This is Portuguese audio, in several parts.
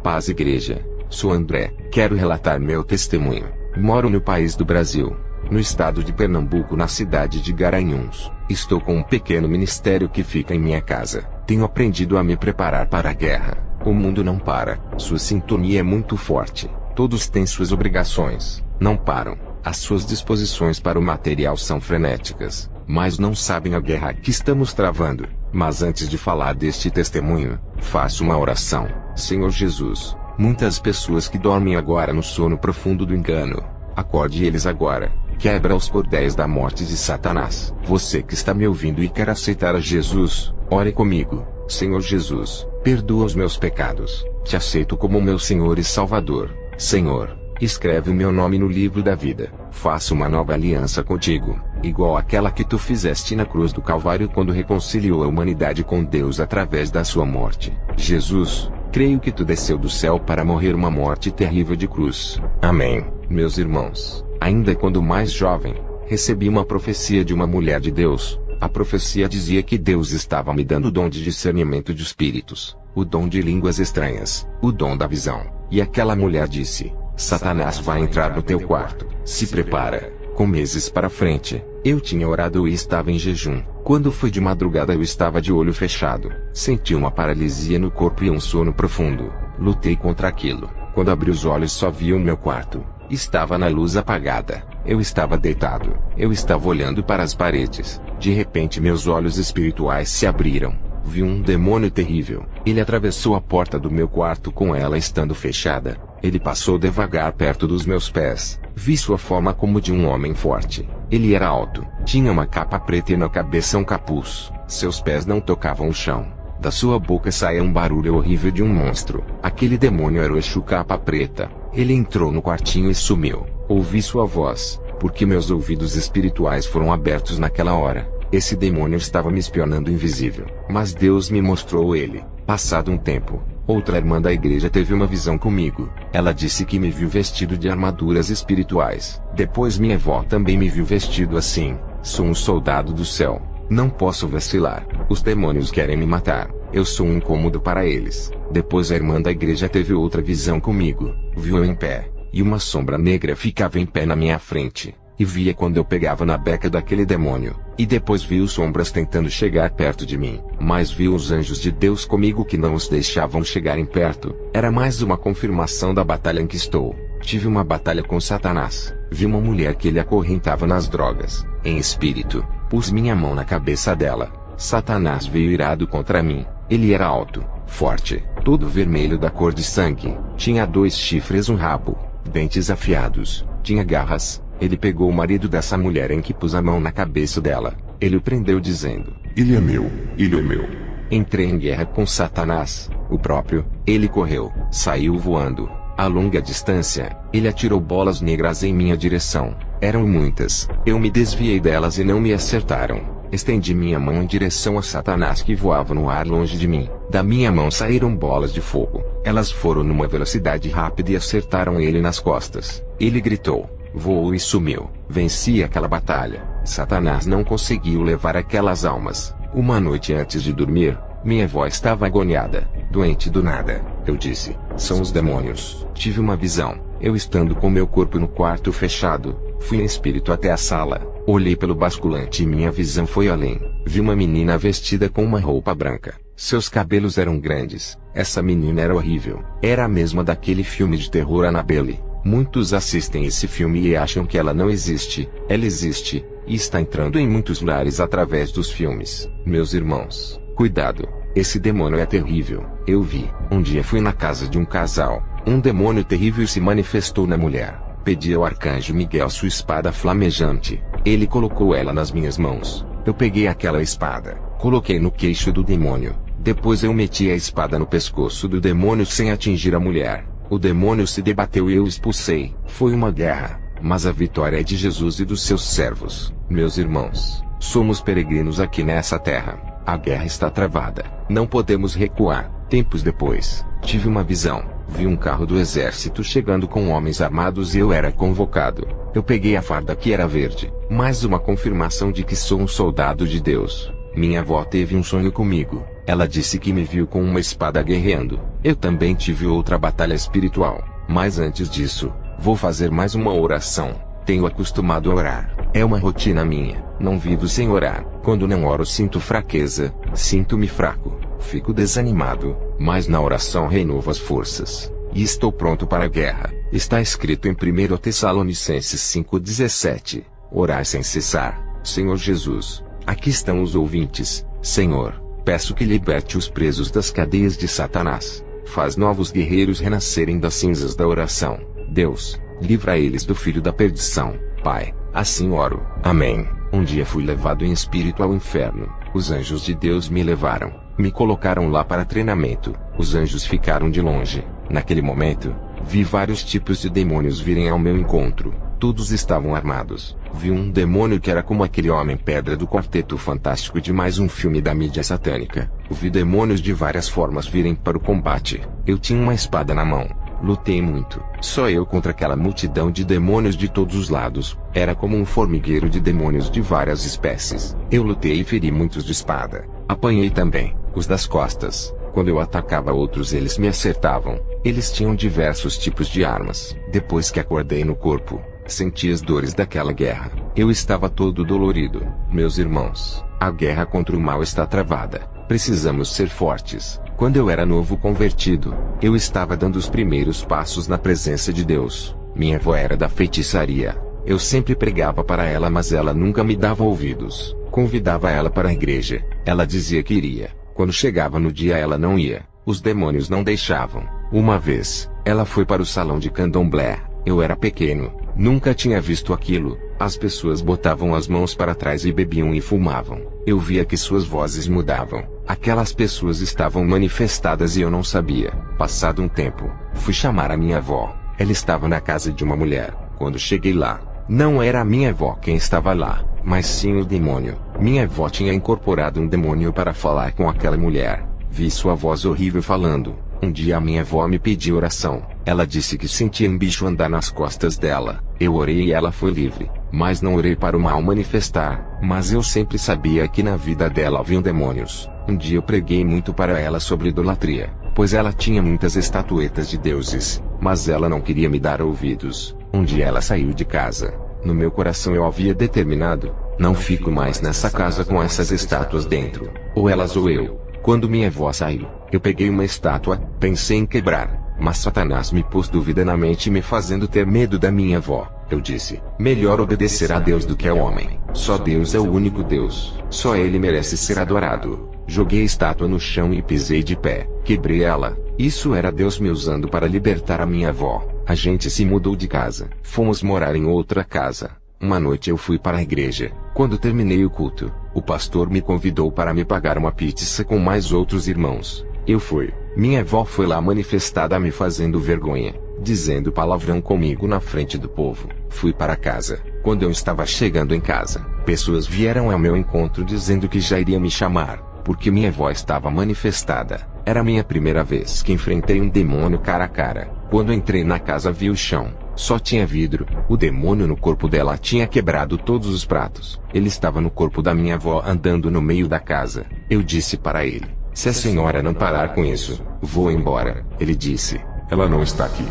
Paz Igreja, sou André, quero relatar meu testemunho. Moro no país do Brasil, no estado de Pernambuco, na cidade de Garanhuns. Estou com um pequeno ministério que fica em minha casa. Tenho aprendido a me preparar para a guerra. O mundo não para, sua sintonia é muito forte. Todos têm suas obrigações, não param. As suas disposições para o material são frenéticas, mas não sabem a guerra que estamos travando. Mas antes de falar deste testemunho, faço uma oração. Senhor Jesus, muitas pessoas que dormem agora no sono profundo do engano, acorde eles agora. Quebra os cordéis da morte de Satanás. Você que está me ouvindo e quer aceitar a Jesus, ore comigo. Senhor Jesus, perdoa os meus pecados. Te aceito como meu Senhor e Salvador. Senhor, escreve o meu nome no livro da vida. Faça uma nova aliança contigo, igual àquela que tu fizeste na cruz do Calvário quando reconciliou a humanidade com Deus através da sua morte. Jesus, creio que tu desceu do céu para morrer uma morte terrível de cruz. Amém. Meus irmãos, ainda quando mais jovem, recebi uma profecia de uma mulher de Deus. A profecia dizia que Deus estava me dando o dom de discernimento de espíritos, o dom de línguas estranhas, o dom da visão. E aquela mulher disse: Satanás vai entrar no teu quarto, se prepara. Com meses para frente, eu tinha orado e estava em jejum. Quando foi de madrugada eu estava de olho fechado. Senti uma paralisia no corpo e um sono profundo. Lutei contra aquilo. Quando abri os olhos só vi o meu quarto. Estava na luz apagada. Eu estava deitado. Eu estava olhando para as paredes. De repente meus olhos espirituais se abriram. Vi um demônio terrível. Ele atravessou a porta do meu quarto com ela estando fechada. Ele passou devagar perto dos meus pés. Vi sua forma como de um homem forte. Ele era alto, tinha uma capa preta e na cabeça um capuz. Seus pés não tocavam o chão. Da sua boca saía um barulho horrível de um monstro. Aquele demônio era o Exu Capa Preta. Ele entrou no quartinho e sumiu. Ouvi sua voz, porque meus ouvidos espirituais foram abertos naquela hora. Esse demônio estava me espionando invisível, mas Deus me mostrou ele. Passado um tempo, outra irmã da igreja teve uma visão comigo. Ela disse que me viu vestido de armaduras espirituais. Depois minha avó também me viu vestido assim. Sou um soldado do céu. Não posso vacilar. Os demônios querem me matar. Eu sou um incômodo para eles. Depois a irmã da igreja teve outra visão comigo. Viu eu em pé, e uma sombra negra ficava em pé na minha frente. E via quando eu pegava na beca daquele demônio. E depois viu sombras tentando chegar perto de mim. Mas viu os anjos de Deus comigo que não os deixavam chegarem perto. Era mais uma confirmação da batalha em que estou. Tive uma batalha com Satanás. Vi uma mulher que ele acorrentava nas drogas. Em espírito, pus minha mão na cabeça dela. Satanás veio irado contra mim. Ele era alto, forte, todo vermelho da cor de sangue. Tinha 2 chifres, um rabo, dentes afiados, tinha garras. Ele pegou o marido dessa mulher em que pus a mão na cabeça dela. Ele o prendeu dizendo: Ele é meu, ele é meu. Entrei em guerra com Satanás, o próprio. Ele correu, saiu voando. A longa distância, ele atirou bolas negras em minha direção. Eram muitas. Eu me desviei delas e não me acertaram. Estendi minha mão em direção a Satanás que voava no ar longe de mim. Da minha mão saíram bolas de fogo. Elas foram numa velocidade rápida e acertaram ele nas costas. Ele gritou, voou e sumiu. Venci aquela batalha. Satanás não conseguiu levar aquelas almas. Uma noite antes de dormir, minha avó estava agoniada, doente do nada. Eu disse: são os demônios. Tive uma visão. Eu estando com meu corpo no quarto fechado, fui em espírito até a sala. Olhei pelo basculante e minha visão foi além. Vi uma menina vestida com uma roupa branca. Seus cabelos eram grandes. Essa menina era horrível. Era a mesma daquele filme de terror Annabelle. Muitos assistem esse filme e acham que ela não existe. Ela existe, e está entrando em muitos lares através dos filmes. Meus irmãos, cuidado. Esse demônio é terrível. Eu vi. Um dia fui na casa de um casal. Um demônio terrível se manifestou na mulher. Pedi ao arcanjo Miguel sua espada flamejante. Ele colocou ela nas minhas mãos. Eu peguei aquela espada, coloquei no queixo do demônio. Depois eu meti a espada no pescoço do demônio sem atingir a mulher. O demônio se debateu e eu o expulsei. Foi uma guerra, mas a vitória é de Jesus e dos seus servos. Meus irmãos, somos peregrinos aqui nessa terra. A guerra está travada. Não podemos recuar. Tempos depois, tive uma visão. Vi um carro do exército chegando com homens armados e eu era convocado. Eu peguei a farda que era verde. Mais uma confirmação de que sou um soldado de Deus. Minha avó teve um sonho comigo. Ela disse que me viu com uma espada guerreando. Eu também tive outra batalha espiritual. Mas antes disso, vou fazer mais uma oração. Tenho acostumado a orar. É uma rotina minha. Não vivo sem orar. Quando não oro sinto fraqueza. Sinto-me fraco. Fico desanimado. Mas na oração renovo as forças. E estou pronto para a guerra. Está escrito em 1 Tessalonicenses 5,17. Orai sem cessar. Senhor Jesus, aqui estão os ouvintes. Senhor, peço que liberte os presos das cadeias de Satanás. Faz novos guerreiros renascerem das cinzas da oração. Deus, livra eles do filho da perdição. Pai, assim oro. Amém. Um dia fui levado em espírito ao inferno. Os anjos de Deus me levaram. Me colocaram lá para treinamento. Os anjos ficaram de longe. Naquele momento, vi vários tipos de demônios virem ao meu encontro. Todos estavam armados. Vi um demônio que era como aquele Homem-Pedra do Quarteto Fantástico de mais um filme da mídia satânica. Vi demônios de várias formas virem para o combate. Eu tinha uma espada na mão. Lutei muito. Só eu contra aquela multidão de demônios de todos os lados. Era como um formigueiro de demônios de várias espécies. Eu lutei e feri muitos de espada. Apanhei também, os das costas. Quando eu atacava outros eles me acertavam. Eles tinham diversos tipos de armas. Depois que acordei no corpo, senti as dores daquela guerra. Eu estava todo dolorido. Meus irmãos, a guerra contra o mal está travada. Precisamos ser fortes. Quando eu era novo convertido, eu estava dando os primeiros passos na presença de Deus. Minha avó era da feitiçaria. Eu sempre pregava para ela, mas ela nunca me dava ouvidos. Convidava ela para a igreja. Ela dizia que iria. Quando chegava no dia ela não ia. Os demônios não deixavam. Uma vez, ela foi para o salão de candomblé. Eu era pequeno. Nunca tinha visto aquilo. As pessoas botavam as mãos para trás e bebiam e fumavam. Eu via que suas vozes mudavam. Aquelas pessoas estavam manifestadas e eu não sabia. Passado um tempo, fui chamar a minha avó. Ela estava na casa de uma mulher. Quando cheguei lá, não era a minha avó quem estava lá, mas sim o demônio. Minha avó tinha incorporado um demônio para falar com aquela mulher. Vi sua voz horrível falando. Um dia a minha avó me pediu oração. Ela disse que sentia um bicho andar nas costas dela. Eu orei e ela foi livre. Mas não orei para o mal manifestar. Mas eu sempre sabia que na vida dela haviam demônios. Um dia eu preguei muito para ela sobre idolatria, pois ela tinha muitas estatuetas de deuses, mas ela não queria me dar ouvidos. Um dia ela saiu de casa. No meu coração eu havia determinado, não fico mais nessa casa com essas estátuas dentro. Ou elas ou eu. Quando minha avó saiu, eu peguei uma estátua, pensei em quebrar, mas Satanás me pôs dúvida na mente me fazendo ter medo da minha avó. Eu disse, melhor obedecer a Deus do que ao homem. Só Deus é o único Deus. Só Ele merece ser adorado. Joguei a estátua no chão e pisei de pé. Quebrei ela. Isso era Deus me usando para libertar a minha avó. A gente se mudou de casa. Fomos morar em outra casa. Uma noite eu fui para a igreja. Quando terminei o culto, o pastor me convidou para me pagar uma pizza com mais outros irmãos. Eu fui. Minha avó foi lá manifestada me fazendo vergonha, dizendo palavrão comigo na frente do povo. Fui para casa. Quando eu estava chegando em casa, pessoas vieram ao meu encontro dizendo que já iria me chamar, porque minha avó estava manifestada. Era a minha primeira vez que enfrentei um demônio cara a cara. Quando entrei na casa vi o chão. Só tinha vidro. O demônio no corpo dela tinha quebrado todos os pratos. Ele estava no corpo da minha avó andando no meio da casa. Eu disse para ele, se a senhora não parar com isso, vou embora. Ele disse, ela não está aqui.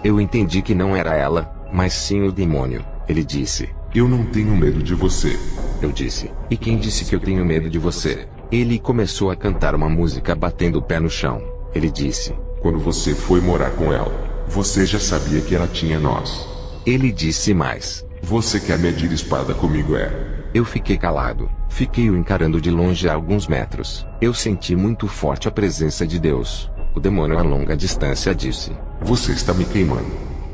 Eu entendi que não era ela, mas sim o demônio. Ele disse, eu não tenho medo de você. Eu disse, e quem disse que eu tenho medo de você? Ele começou a cantar uma música batendo o pé no chão. Ele disse, quando você foi morar com ela, você já sabia que ela tinha nós. Ele disse mais, você quer medir espada comigo Eu fiquei calado. Fiquei o encarando de longe a alguns metros. Eu senti muito forte a presença de Deus. O demônio a longa distância disse, você está me queimando.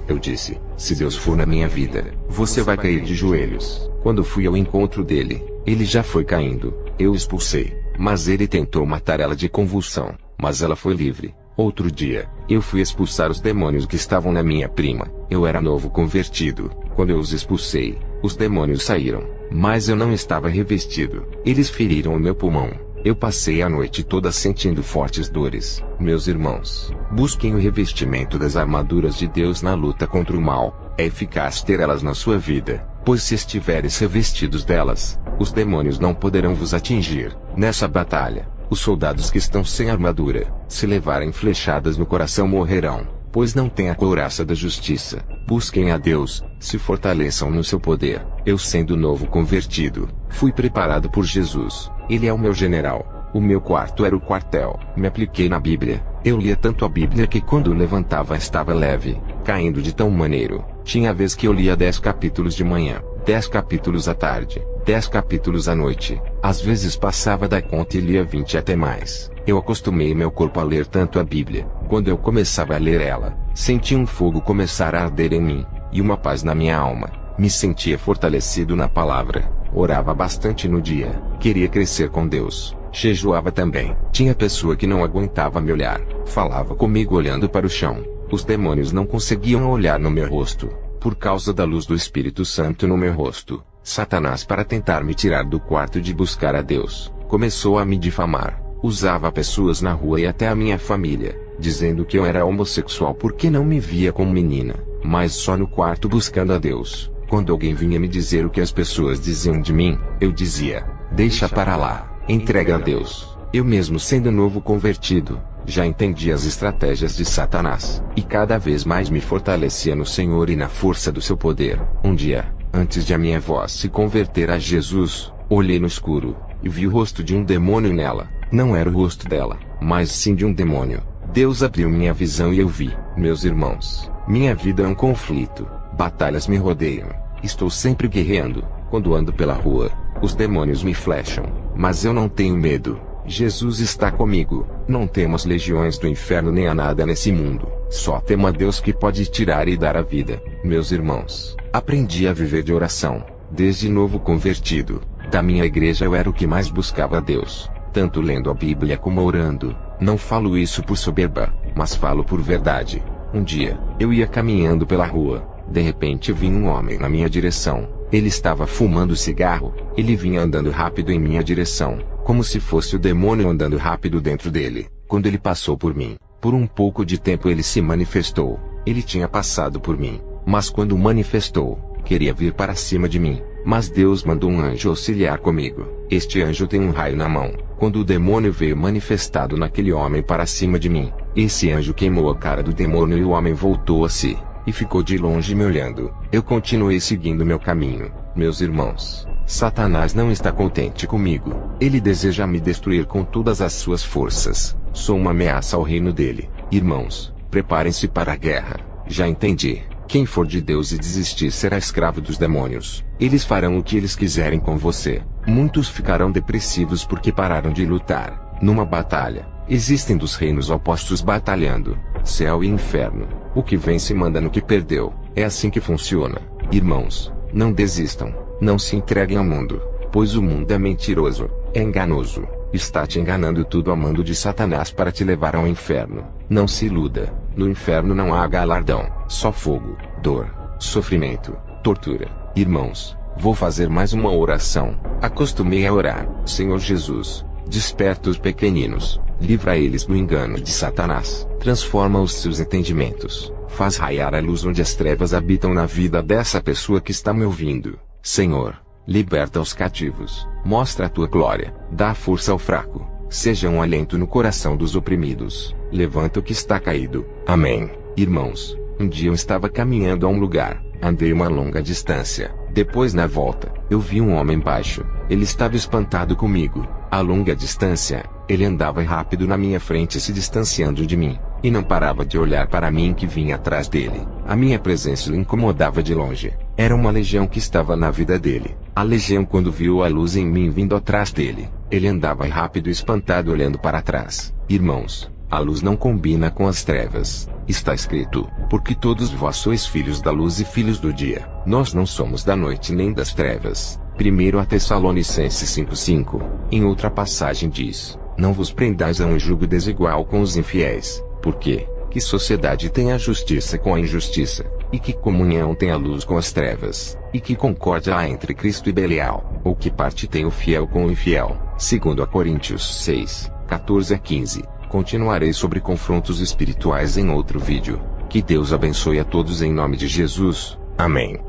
Eu disse, se Deus for na minha vida, você vai cair de joelhos. Quando fui ao encontro dele, ele já foi caindo. Eu expulsei, mas ele tentou matar ela de convulsão, mas ela foi livre. Outro dia, eu fui expulsar os demônios que estavam na minha prima. Eu era novo convertido. Quando eu os expulsei, os demônios saíram, mas eu não estava revestido. Eles feriram o meu pulmão. Eu passei a noite toda sentindo fortes dores. Meus irmãos, busquem o revestimento das armaduras de Deus na luta contra o mal. É eficaz ter elas na sua vida. pois se estiveres revestidos delas, os demônios não poderão vos atingir. Nessa batalha, os soldados que estão sem armadura, se levarem flechadas no coração morrerão, pois não têm a couraça da justiça. Busquem a Deus, se fortaleçam no seu poder. Eu, sendo novo convertido, fui preparado por Jesus. Ele é o meu general. O meu quarto era o quartel. Me apliquei na Bíblia. Eu lia tanto a Bíblia que quando levantava estava leve, caindo de tão maneiro. Tinha vez que eu lia 10 capítulos de manhã, 10 capítulos à tarde, 10 capítulos à noite. Às vezes passava da conta e lia 20 até mais. Eu acostumei meu corpo a ler tanto a Bíblia. Quando eu começava a ler ela, senti um fogo começar a arder em mim, e uma paz na minha alma. Me sentia fortalecido na palavra. Orava bastante no dia. Queria crescer com Deus. Jejuava também. Tinha pessoa que não aguentava me olhar. Falava comigo olhando para o chão. Os demônios não conseguiam olhar no meu rosto, por causa da luz do Espírito Santo no meu rosto. Satanás, para tentar me tirar do quarto de buscar a Deus, começou a me difamar. Usava pessoas na rua e até a minha família, dizendo que eu era homossexual porque não me via como menina, mas só no quarto buscando a Deus. Quando alguém vinha me dizer o que as pessoas diziam de mim, eu dizia: deixa para lá, entrega a Deus. Eu mesmo sendo novo convertido, já entendi as estratégias de Satanás, e cada vez mais me fortalecia no Senhor e na força do seu poder. Um dia, antes de a minha voz se converter a Jesus, olhei no escuro, e vi o rosto de um demônio nela. Não era o rosto dela, mas sim de um demônio. Deus abriu minha visão e eu vi. Meus irmãos, minha vida é um conflito. Batalhas me rodeiam. Estou sempre guerreando. Quando ando pela rua, os demônios me flecham, mas eu não tenho medo. Jesus está comigo. Não temos legiões do inferno nem a nada nesse mundo. Só temo a Deus que pode tirar e dar a vida. Meus irmãos, aprendi a viver de oração. Desde novo convertido, da minha igreja eu era o que mais buscava a Deus, tanto lendo a Bíblia como orando. Não falo isso por soberba, mas falo por verdade. Um dia, eu ia caminhando pela rua. De repente vi um homem na minha direção. Ele estava fumando cigarro. Ele vinha andando rápido em minha direção, como se fosse o demônio andando rápido dentro dele. Quando ele passou por mim, por um pouco de tempo ele se manifestou. Ele tinha passado por mim, mas quando manifestou, queria vir para cima de mim. Mas Deus mandou um anjo auxiliar comigo. Este anjo tem um raio na mão. Quando o demônio veio manifestado naquele homem para cima de mim, esse anjo queimou a cara do demônio e o homem voltou a si, e ficou de longe me olhando. Eu continuei seguindo meu caminho. Meus irmãos, Satanás não está contente comigo. Ele deseja me destruir com todas as suas forças. Sou uma ameaça ao reino dele. Irmãos, preparem-se para a guerra. Já entendi. Quem for de Deus e desistir será escravo dos demônios. Eles farão o que eles quiserem com você. Muitos ficarão depressivos porque pararam de lutar. Numa batalha, existem dos reinos opostos batalhando, céu e inferno. O que vence manda no que perdeu. É assim que funciona. Irmãos, não desistam. Não se entreguem ao mundo, pois o mundo é mentiroso, é enganoso. Está te enganando tudo a mando de Satanás para te levar ao inferno. Não se iluda. No inferno não há galardão, só fogo, dor, sofrimento, tortura. Irmãos, vou fazer mais uma oração. Acostumei a orar. Senhor Jesus, desperta os pequeninos, livra eles do engano de Satanás, transforma os seus entendimentos, faz raiar a luz onde as trevas habitam na vida dessa pessoa que está me ouvindo. Senhor, liberta os cativos, mostra a tua glória, dá força ao fraco, seja um alento no coração dos oprimidos, levanta o que está caído. Amém. Irmãos, um dia eu estava caminhando a um lugar, andei uma longa distância, depois na volta, eu vi um homem baixo, ele estava espantado comigo. A longa distância, ele andava rápido na minha frente se distanciando de mim, e não parava de olhar para mim que vinha atrás dele. A minha presença o incomodava de longe. Era uma legião que estava na vida dele. A legião, quando viu a luz em mim vindo atrás dele, ele andava rápido e espantado olhando para trás. Irmãos, a luz não combina com as trevas. Está escrito: porque todos vós sois filhos da luz e filhos do dia. Nós não somos da noite nem das trevas. 1 Tessalonicenses 5:5. Em outra passagem diz: não vos prendais a um jugo desigual com os infiéis. Porque que sociedade tem a justiça com a injustiça? E que comunhão tem a luz com as trevas? E que concórdia há entre Cristo e Belial? Ou que parte tem o fiel com o infiel? 2 Coríntios 6:14-15. Continuarei sobre confrontos espirituais em outro vídeo. Que Deus abençoe a todos em nome de Jesus. Amém.